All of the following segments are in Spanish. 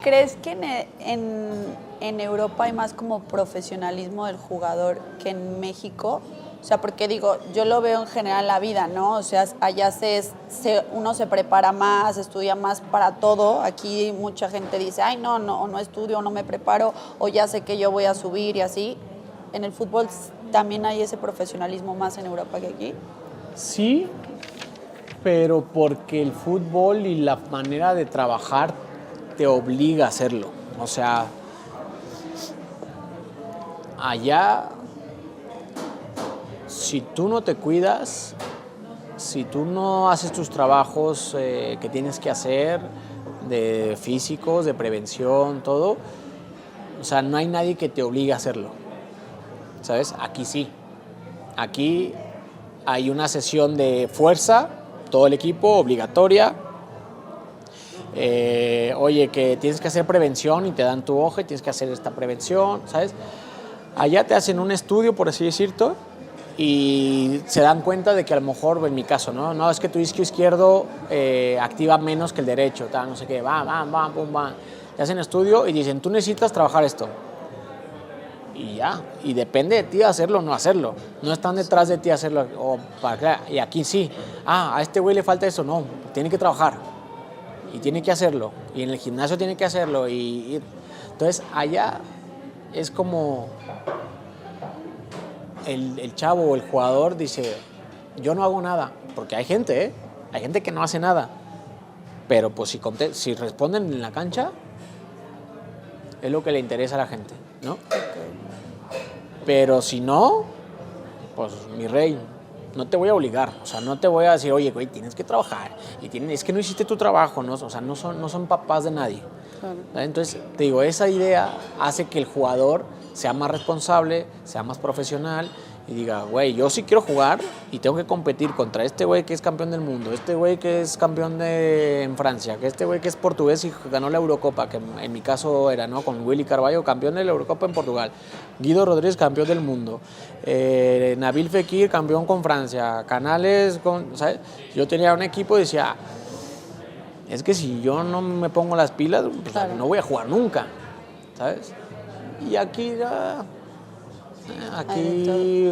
¿Crees que en Europa hay más como profesionalismo del jugador que en México? O sea, porque digo, yo lo veo en general en la vida, ¿no? O sea, allá uno se prepara más, estudia más para todo. Aquí mucha gente dice, ay, no estudio, no me preparo, o ya sé que yo voy a subir y así. ¿En el fútbol también hay ese profesionalismo más en Europa que aquí? Sí, pero porque el fútbol y la manera de trabajar te obliga a hacerlo. O sea, allá, si tú no te cuidas, si tú no haces tus trabajos que tienes que hacer, de físicos, de prevención, todo, o sea, no hay nadie que te obligue a hacerlo, ¿sabes? Aquí sí. Aquí hay una sesión de fuerza, todo el equipo, obligatoria. Oye, que tienes que hacer prevención y te dan tu hoja y tienes que hacer esta prevención, ¿sabes? Allá te hacen un estudio, por así decirlo, y se dan cuenta de que a lo mejor, en mi caso, no es que tu isquio izquierdo activa menos que el derecho, tal, no sé qué, pum. Te hacen estudio y dicen, tú necesitas trabajar esto. Y ya, y depende de ti hacerlo o no hacerlo. No están detrás de ti hacerlo. Y aquí sí, a este güey le falta eso, no, tiene que trabajar. Y tiene que hacerlo, y en el gimnasio tiene que hacerlo, entonces allá es como el chavo o el jugador dice, yo no hago nada, porque hay gente que no hace nada, pero pues si responden en la cancha, es lo que le interesa a la gente, ¿no? Pero si no, pues mi rey, no te voy a obligar, o sea, no te voy a decir, oye, güey, tienes que trabajar, es que no hiciste tu trabajo, ¿no? O sea, no son papás de nadie. Claro. Entonces, te digo, esa idea hace que el jugador sea más responsable, sea más profesional y diga, güey, yo sí quiero jugar y tengo que competir contra este güey que es campeón del mundo, este güey que es campeón en Francia, que este güey que es portugués y ganó la Eurocopa, que en mi caso era, ¿no? Con Willy Carvalho, campeón de la Eurocopa en Portugal, Guido Rodríguez, campeón del mundo, Nabil Fekir, campeón con Francia, Canales, ¿sabes? Yo tenía un equipo y decía, es que si yo no me pongo las pilas, pues claro, no voy a jugar nunca, ¿sabes? Y aquí ya... Aquí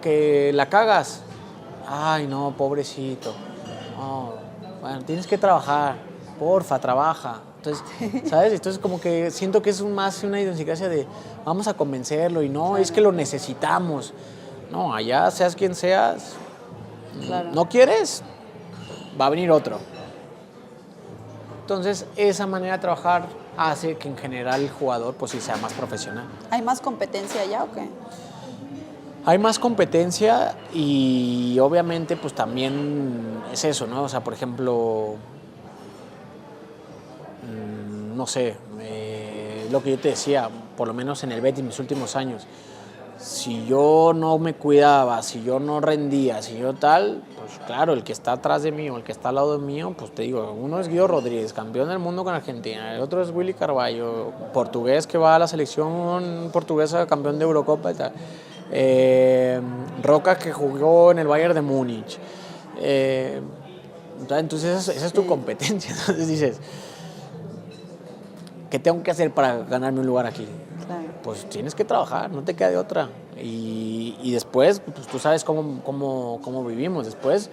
que la cagas, ay no, pobrecito, no, bueno, tienes que trabajar, porfa, trabaja. Entonces, ¿sabes? Entonces como que siento que es más una idiosincrasia de vamos a convencerlo y no, claro, es que lo necesitamos. No, allá seas quien seas, claro, no quieres, va a venir otro. Entonces, esa manera de trabajar hace que en general el jugador pues sí sea más profesional. ¿Hay más competencia allá o qué? Hay más competencia y obviamente pues también es eso, ¿no? O sea, por ejemplo, no sé, lo que yo te decía, por lo menos en el Betis en mis últimos años, si yo no me cuidaba, si yo no rendía, si yo tal, pues claro, el que está atrás de mí o el que está al lado de mí, pues te digo, uno es Guido Rodríguez, campeón del mundo con Argentina, el otro es Willy Carvalho, portugués que va a la selección portuguesa, campeón de Eurocopa y tal, Roca que jugó en el Bayern de Múnich, entonces esa es tu competencia, entonces dices, ¿qué tengo que hacer para ganarme un lugar aquí? Claro. Pues tienes que trabajar, no te queda de otra. Y después, pues tú sabes cómo vivimos. Después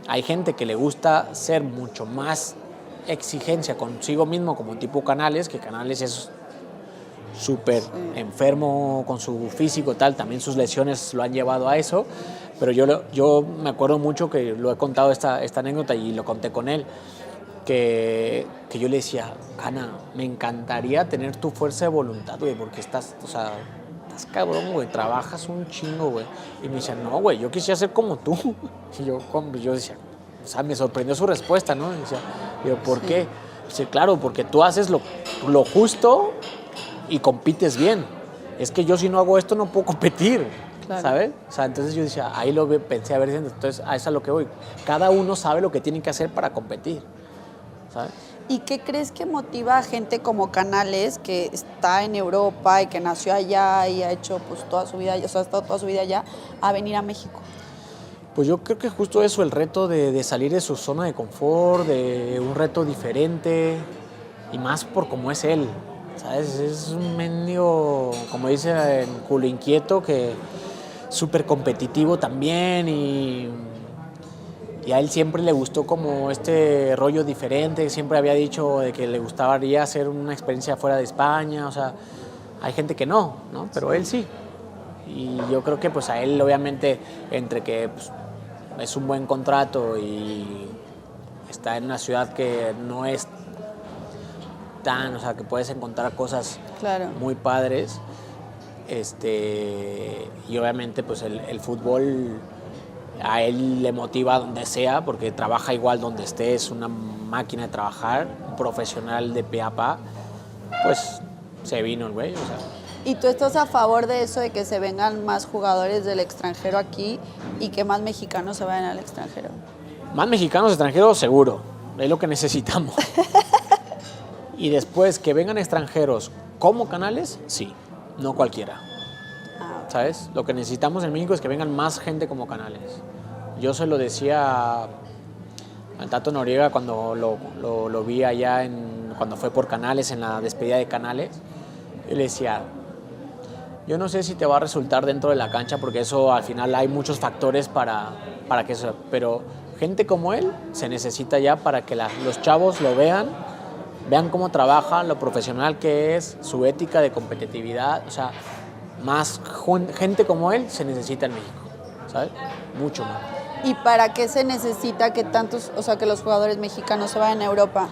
hay gente que le gusta ser mucho más exigencia consigo mismo, como tipo Canales, que Canales es súper enfermo con su físico, tal. También sus lesiones lo han llevado a eso. Pero yo me acuerdo mucho que lo he contado esta anécdota y lo conté con él. Que yo le decía, Ana, me encantaría tener tu fuerza de voluntad, güey, porque estás cabrón, güey, trabajas un chingo, güey. Y me decía, no, güey, yo quisiera ser como tú. Y yo decía, o sea, me sorprendió su respuesta, ¿no? Y decía, ¿por qué? Dice, claro, porque tú haces lo justo y compites bien. Es que yo si no hago esto no puedo competir, claro, ¿sabes? O sea, entonces yo decía, ahí pensé, a ver, entonces a eso es a lo que voy. Cada uno sabe lo que tiene que hacer para competir, ¿sabes? ¿Y qué crees que motiva a gente como Canales, que está en Europa y que nació allá y ha hecho pues toda su vida, o sea, ha estado toda su vida allá, a venir a México? Pues yo creo que justo eso, el reto de salir de su zona de confort, de un reto diferente, y más por cómo es él, ¿sabes? Es un mendigo, como dice, culo inquieto, que súper competitivo también y a él siempre le gustó como este rollo diferente, siempre había dicho de que le gustaría hacer una experiencia fuera de España, o sea, hay gente que no, pero él sí. Y yo creo que pues a él obviamente entre que pues, es un buen contrato y está en una ciudad que no es tan, o sea, que puedes encontrar cosas muy padres, y obviamente pues el fútbol a él le motiva donde sea porque trabaja igual donde esté, es una máquina de trabajar, un profesional de pe a pa, pues se vino el güey, o sea. ¿Y tú estás a favor de eso, de que se vengan más jugadores del extranjero aquí y que más mexicanos se vayan al extranjero? Más mexicanos extranjeros, seguro. Es lo que necesitamos. Y después que vengan extranjeros como Canales, sí. No cualquiera. ¿Sabes? Lo que necesitamos en México es que vengan más gente como Canales. Yo se lo decía al Tato Noriega cuando lo vi allá, cuando fue por Canales, en la despedida de Canales. Él decía, yo no sé si te va a resultar dentro de la cancha, porque eso al final hay muchos factores para que eso, pero gente como él se necesita ya para que los chavos lo vean cómo trabaja, lo profesional que es, su ética de competitividad, o sea, más gente como él se necesita en México, ¿sabes? Mucho más. ¿Y para qué se necesita que tantos, o sea, que los jugadores mexicanos se vayan a Europa?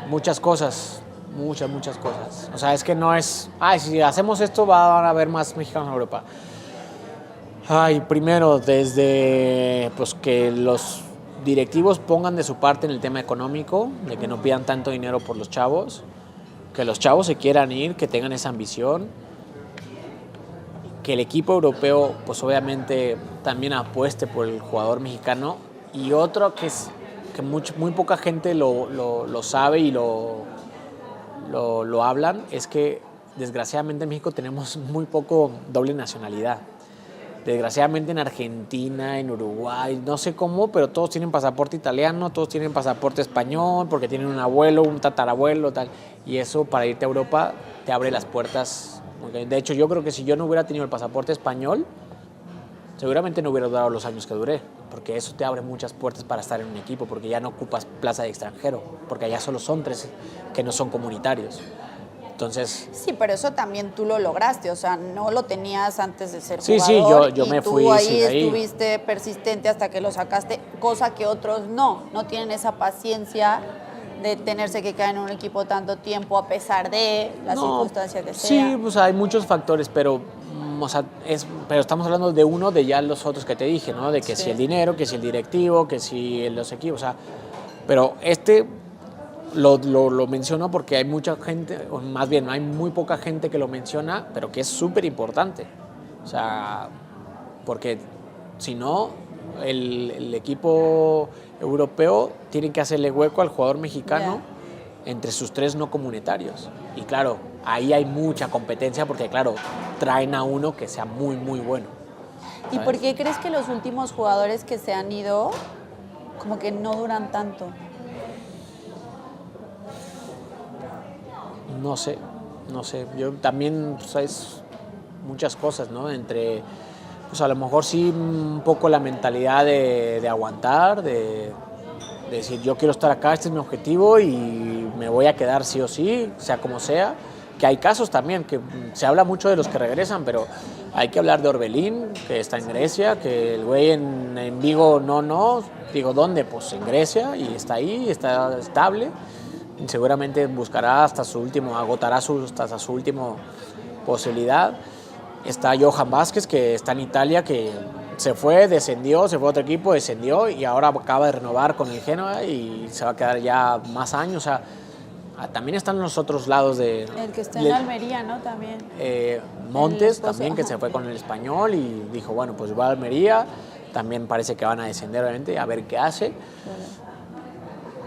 Muchas cosas. Muchas cosas. O sea, es que no es, si hacemos esto van a haber más mexicanos en Europa. Primero, desde pues que los directivos pongan de su parte en el tema económico, de que no pidan tanto dinero por los chavos, que los chavos se quieran ir, que tengan esa ambición, que el equipo europeo pues obviamente también apueste por el jugador mexicano, y otro que es que muy poca gente lo sabe y lo hablan, es que desgraciadamente en México tenemos muy poco doble nacionalidad. Desgraciadamente en Argentina, en Uruguay, no sé cómo, pero todos tienen pasaporte italiano, todos tienen pasaporte español, porque tienen un abuelo, un tatarabuelo, tal. Y eso para irte a Europa te abre las puertas. De hecho, yo creo que si yo no hubiera tenido el pasaporte español, seguramente no hubiera durado los años que duré, porque eso te abre muchas puertas para estar en un equipo, porque ya no ocupas plaza de extranjero, porque allá solo son 3 que no son comunitarios. Entonces, sí, pero eso también tú lo lograste, o sea, no lo tenías antes de ser jugador. Sí, yo me fui. Tú ahí estuviste persistente hasta que lo sacaste, cosa que otros no tienen esa paciencia de tenerse que quedar en un equipo tanto tiempo a pesar de la circunstancia que sea. Sí, pues hay muchos factores, pero pero estamos hablando de uno de ya los otros que te dije, ¿no? De que si el dinero, que si el directivo, que si los equipos, o sea, pero lo menciono porque hay mucha gente, o más bien hay muy poca gente que lo menciona, pero que es súper importante. O sea, porque si no, el equipo europeo tiene que hacerle hueco al jugador mexicano entre sus 3 no comunitarios. Y claro, ahí hay mucha competencia porque, claro, traen a uno que sea muy, muy bueno. ¿Sabes? ¿Y por qué crees que los últimos jugadores que se han ido como que no duran tanto? No sé. Yo también, pues, muchas cosas, ¿no? Entre, pues a lo mejor sí un poco la mentalidad de aguantar, de decir yo quiero estar acá, este es mi objetivo y me voy a quedar sí o sí, sea como sea. Que hay casos también, que se habla mucho de los que regresan, pero hay que hablar de Orbelín, que está en Grecia, que el güey en Vigo no. Digo, ¿dónde? Pues en Grecia, y está ahí, está estable. Seguramente buscará hasta su última posibilidad. Está Johan Vázquez, que está en Italia, que se fue, descendió, se fue a otro equipo, descendió y ahora acaba de renovar con el Genoa y se va a quedar ya más años. O sea, también están los otros lados de... El que está en Almería, ¿no? También. Montes, también, que se fue con el Español y dijo, bueno, pues va a Almería. También parece que van a descender, obviamente, a ver qué hace.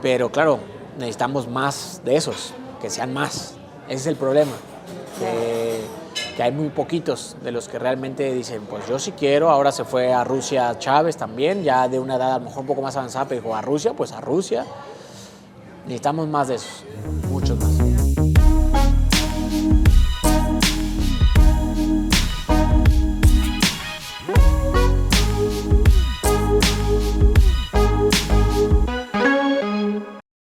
Pero claro, necesitamos más de esos, que sean más. Ese es el problema. Que hay muy poquitos de los que realmente dicen, pues yo sí quiero. Ahora se fue a Rusia Chávez también, ya de una edad a lo mejor un poco más avanzada, pero dijo a Rusia, pues a Rusia. Necesitamos más de esos, muchos más.